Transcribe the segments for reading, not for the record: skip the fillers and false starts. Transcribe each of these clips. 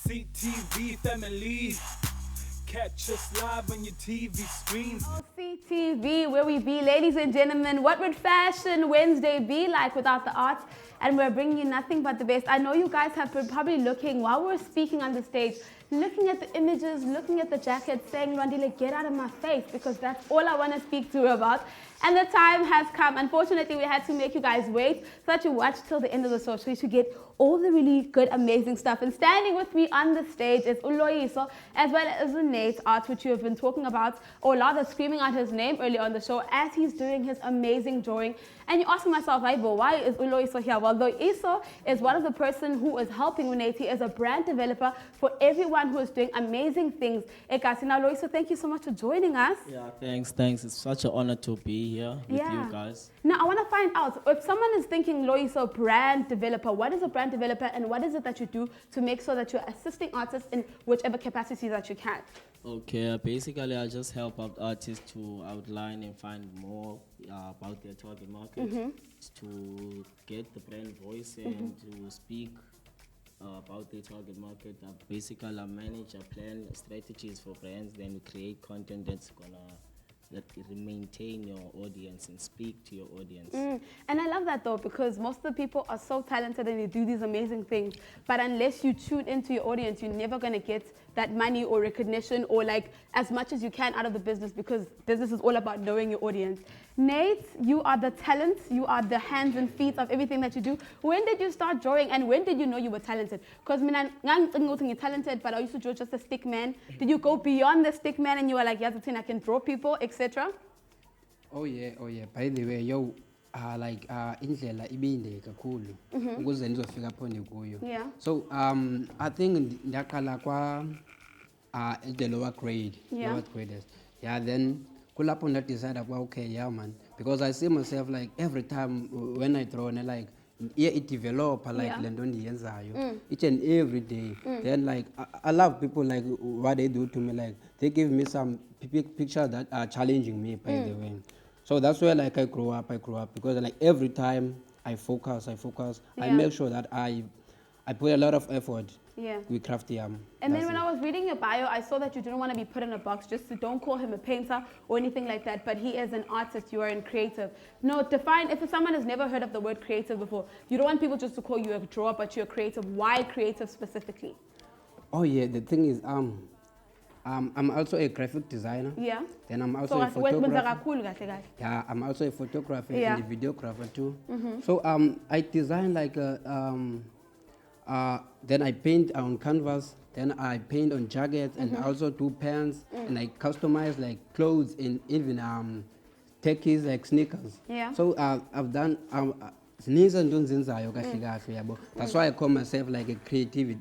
CTV family. Catch us live on your TV screens. CTV, where we be, ladies and gentlemen. What would Fashion Wednesday be like without the arts? And we're bringing you nothing but the best. I know you guys have been probably looking, while we're speaking on the stage, looking at the images, looking at the jackets, saying, Rondile, get out of my face, because that's all I want to speak to you about. And the time has come. Unfortunately, we had to make you guys wait so that you watch till the end of the show so you get all the really good, amazing stuff. And standing with me on the stage is Loyiso, as well as Nate Art, which you have been talking about, or rather screaming out his name earlier on the show as he's doing his amazing drawing. And you're asking myself, Aibo, why is Loyiso here? Well, Loyiso is one of the person who is helping Nate. He is a brand developer for everyone who is doing amazing things. Ekse, now Loyiso, thank you so much for joining us. Yeah, thanks. It's such an honor to be here with you guys. Now, I want to find out, if someone is thinking Loyiso, brand developer, what is a brand developer and what is it that you do to make sure that you're assisting artists in whichever capacity that you can? Okay, basically I just help out artists to outline and find more about their target market, to get the brand voice and to speak about their target market. Basically I manage, I plan strategies for brands, then we create content that's gonna maintain your audience and speak to your audience. And I love that though, because most of the people are so talented and they do these amazing things, but unless you tune into your audience, you're never going to get that money or recognition or like as much as you can out of the business, because business is all about knowing your audience. Nate, you are the talent, you are the hands and feet of everything that you do. When did you start drawing and when did you know you were talented? Because you're talented, but I used to draw just a stick man. Did you go beyond the stick man and you were like, yeah, I can draw people, etc.? Oh yeah. By the way, yo, indlela ibinde kakhulu ukuze nizofika phone kuyo. Yeah. So I think ndaqala kwa the lower grade, lower graders. Yeah, then kulapho nda decide okay, yeah man, because I see myself like every time when I draw and like it develop like lento ndiyenzayo each and every day. Then like I love people like what they do to me, like they give me some pictures that are challenging me, by the way. So that's where like I grew up because like every time I focus, I make sure that I put a lot of effort with craft yam. And then when I was reading your bio, I saw that you didn't want to be put in a box, just to don't call him a painter or anything like that, but he is an artist, you are in creative. No, define, if someone has never heard of the word creative before, you don't want people just to call you a drawer, but you're creative. Why creative specifically? Oh yeah, the thing is, I'm also a graphic designer. Yeah. Then I'm also a photographer. Yeah, I'm also a photographer and a videographer too. So I design like then I paint on canvas, then I paint on jackets and also do pants and I customize like clothes and even techies like sneakers. Yeah. So I've done that's why I call myself like a creative,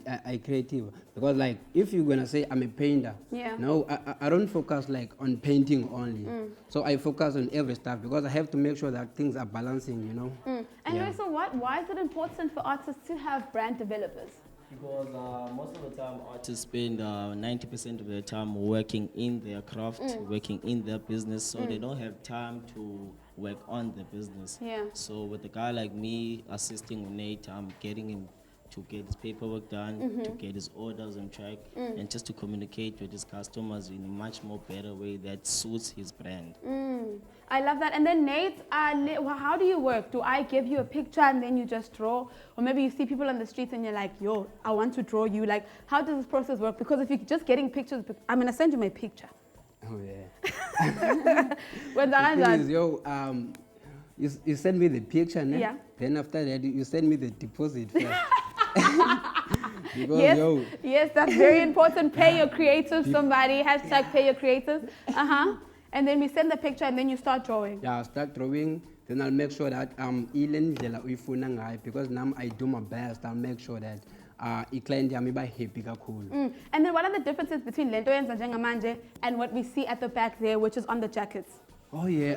because like if you're gonna say I'm a painter, no, I don't focus like on painting only. So I focus on every stuff because I have to make sure that things are balancing, you know. And so why is it important for artists to have brand developers? Because most of the time artists spend 90% of their time working in their craft, working in their business, so they don't have time to work on the business. Yeah. So with a guy like me assisting Nate, I'm getting him to get his paperwork done, to get his orders on track, and just to communicate with his customers in a much more better way that suits his brand. I love that. And then Nate, how do you work? Do I give you a picture and then you just draw? Or maybe you see people on the streets and you're like, yo, I want to draw you. Like, how does this process work? Because if you're just getting pictures, I'm going to send you my picture. Oh yeah. When please, yo, you send me the picture, né? Yeah. Then after that, you send me the deposit first. Because, yes, yes, that's very important. Pay your creatives, somebody, hashtag pay your creatives. And then we send the picture and then you start drawing. Yeah, I'll start drawing. Then I'll make sure that because now I do my best. I'll make sure that client happy kakhulu. And then what are the differences between lento yenza njengamanje and what we see at the back there, which is on the jackets? Oh yeah,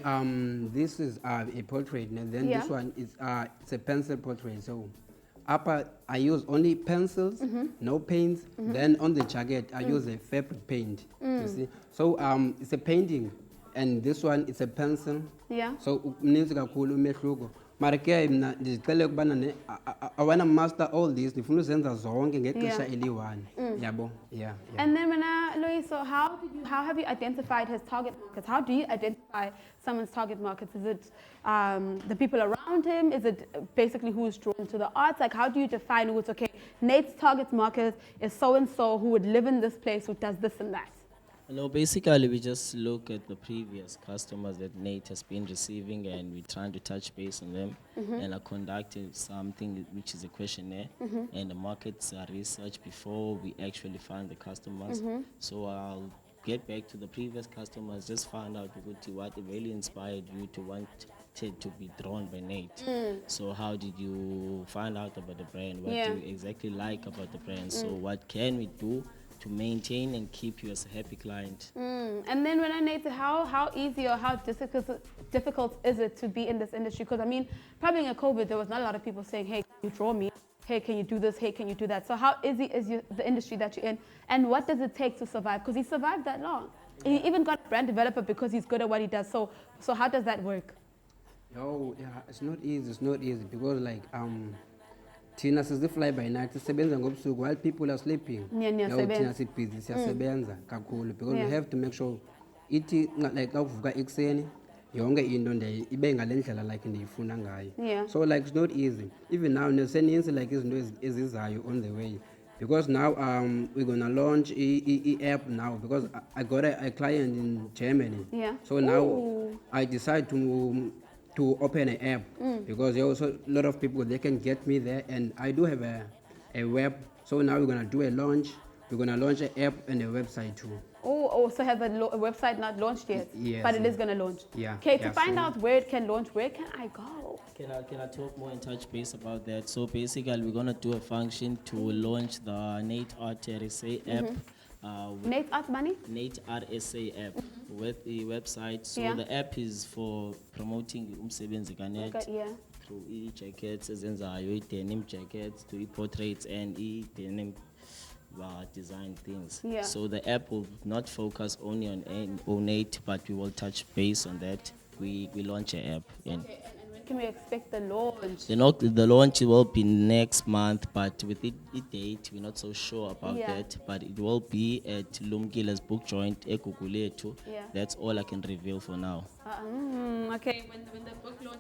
this is a portrait, and then this one is it's a pencil portrait. So upper I use only pencils, no paints. Then on the jacket I use a fabric paint. You see, so it's a painting, and this one it's a pencil. Yeah. So mninzi kakhulu umehluko. mara ke mna ndicele ukubana I wanna master all this, ndifuna uzenza zonke ngexesha eliyi-one. Yabo. Yeah. And then Loyiso, how have you identified his target markets? How do you identify someone's target markets? Is it the people around him? Is it basically who's drawn to the arts? Like, how do you define who's okay? Nate's target market is so and so who would live in this place, who does this and that. No, basically we just look at the previous customers that Nate has been receiving, and we're trying to touch base on them, and I conducted something which is a questionnaire, and the markets are researched before we actually find the customers. So I'll get back to the previous customers, just find out what really inspired you to want to be drawn by Nate. So how did you find out about the brand? What do you exactly like about the brand? So what can we do to maintain and keep you as a happy client? And then when I Nate, how easy or how difficult is it to be in this industry? Because I mean, probably in COVID, there was not a lot of people saying, hey, can you draw me? Hey, can you do this? Hey, can you do that? So how easy is the industry that you're in? And what does it take to survive? Because he survived that long. He even got a brand developer because he's good at what he does. So how does that work? Oh, yeah, it's not easy because like thina sizifly by night sisebenza ngobusuku while people are sleeping. Thina sibhizi siyasebenza kakhulu because we have to make sure ithi like xa uvuka ekuseni yonke into nje ibe ngale ndlela like ndiyifuna ngayo. So like it's not easy. Even now nesenintsi like izinto ezizayo on the way, because now we're gonna launch a app now because I got a client in Germany. So now I decide to open an app because there are also a lot of people, they can get me there, and I do have a web. So now we're gonna do a launch. We're gonna launch an app and a website too. So have a website not launched yet? Yes. But it is gonna launch. Okay, to find out where it can launch, where can I go? Can I talk more and touch base about that? So basically we're gonna do a function to launch the Nate Art RSA app. Nate Art Money? Nate RSA app with the website. So the app is for promoting umsebenzi kaNate through e-jackets, ezenzayo, denim jackets, to e-portraits and e-denim design things. So the app will not focus only on Nate, but we will touch base on that. We launch an app. And can we expect the launch? The launch will be next month, but with the date, we're not so sure about that. But it will be at Lumkila's book joint, Ekukuletu. That's all I can reveal for now. Okay,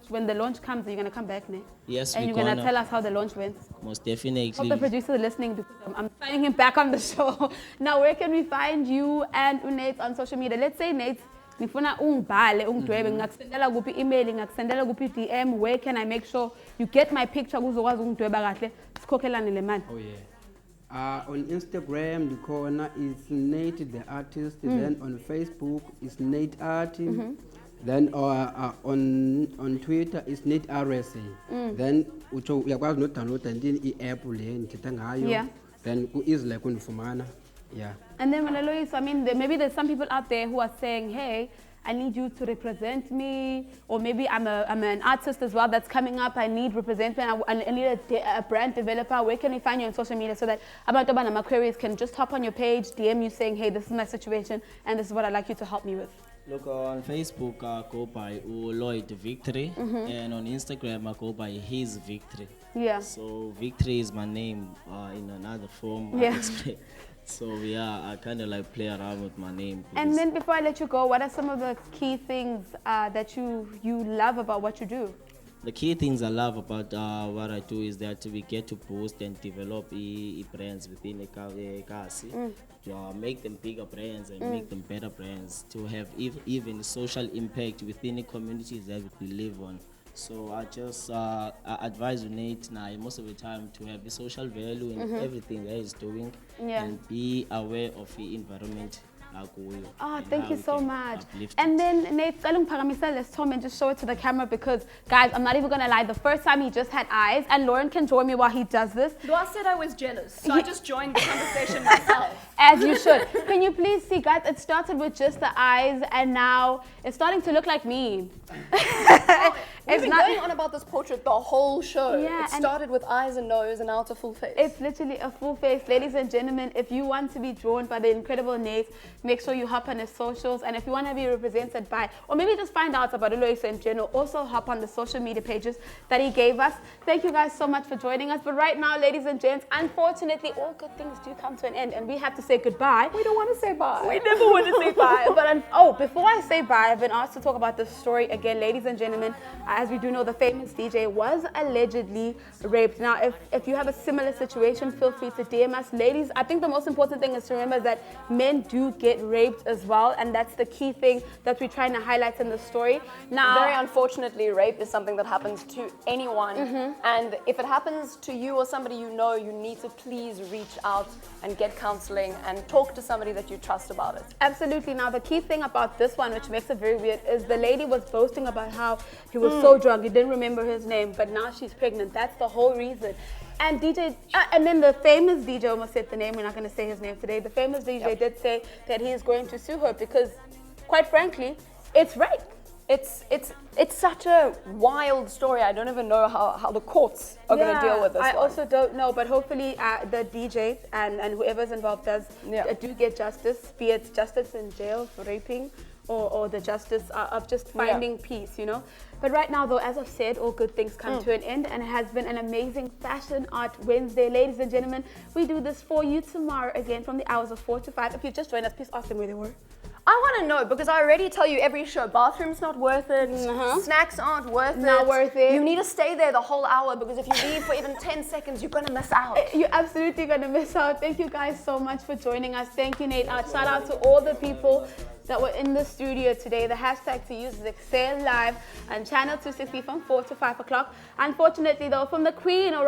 when the launch comes, you're gonna come back, ne? Yes, and you're gonna tell us how the launch went. Most definitely. Hope the producer is listening because I'm signing him back on the show. Now, where can we find you and Nate on social media? Let's say Nate, ngifuna ungibhale ungidwebe, ngakusendela kuphi email, ngakusendela kuphi DM. Where can I make sure you get my picture kuzokwazi ungidweba kahle sikhokhelane le mali? Oh yeah. On Instagram the corner is Nate the artist. Then on Facebook is Nate Art. Then on Twitter is Nate RSA. Then uyakwazi no download i-app le ndithetha ngayo. Then ku-easy kundifumana. Yeah. And then Loyiso, I mean, maybe there's some people out there who are saying, hey, I need you to represent me, or maybe I'm an artist as well that's coming up, I need representation, I need a brand developer. Where can we find you on social media so that my queries can just hop on your page, DM you saying, hey, this is my situation and this is what I'd like you to help me with? Look, on Facebook I go by Lloyd Victory, and on Instagram I go by His Victory. So Victory is my name in another form. So I kind of like play around with my name. And then before I let you go, what are some of the key things that you love about what you do? The key things I love about what I do is that we get to boost and develop brands within Ekse, to make them bigger brands and make them better brands, to have even social impact within the communities that we live on. So I just advise Nate now most of the time to have the social value in everything that he's doing, and be aware of the environment. Thank you so much. And then Nate, let's Tom and just show it to the camera, because guys, I'm not even gonna lie, the first time he just had eyes, and Lauren can join me while he does this. Noah said I was jealous, so I just joined the conversation myself. As you should. Can you please see, guys, it started with just the eyes and now it's starting to look like me. We've been going on about this portrait the whole show. Yeah, it started with eyes and nose and now it's a full face. It's literally a full face. Ladies and gentlemen, if you want to be drawn by the incredible Nate, make sure you hop on his socials. And if you want to be represented by, or maybe just find out about Loyiso in general, also hop on the social media pages that he gave us. Thank you guys so much for joining us. But right now, ladies and gents, unfortunately, all good things do come to an end, and we have to say goodbye. We don't want to say bye. We never want to say bye. But before I say bye, I've been asked to talk about this story again, ladies and gentlemen. As we do know, the famous DJ was allegedly raped. Now, if you have a similar situation, feel free to DM us. Ladies, I think the most important thing is to remember that men do get raped as well, and that's the key thing that we're trying to highlight in the story. Now, very unfortunately, rape is something that happens to anyone, and if it happens to you or somebody you know, you need to please reach out and get counseling and talk to somebody that you trust about it. Absolutely. Now, the key thing about this one, which makes it very weird, is the lady was boasting about how he was so drunk, he didn't remember his name, but now she's pregnant. That's the whole reason. And and then the famous DJ, almost said the name, we're not going to say his name today. The famous DJ did say that he is going to sue her because, quite frankly, it's rape. It's such a wild story. I don't even know how the courts are going to deal with this I one. also don't know, but hopefully the DJ and whoever's involved do get justice, be it justice in jail for raping or the justice of just finding peace, you know. But right now, though, as I've said, all good things come to an end, and it has been an amazing Fashion Art Wednesday. Ladies and gentlemen, we do this for you tomorrow again from the hours of 4 to 5. If you just joined us, please ask them where they were. I want to know, because I already tell you every show, bathroom's not worth it, snacks aren't worth it. Not worth it. You need to stay there the whole hour, because if you leave for even 10 seconds, you're going to miss out. You're absolutely going to miss out. Thank you guys so much for joining us. Thank you, Nate. Shout out to all the people that were in the studio today. The hashtag to use is Ekse Live on channel 260 from 4 to 5 o'clock. Unfortunately, though, from the Queen,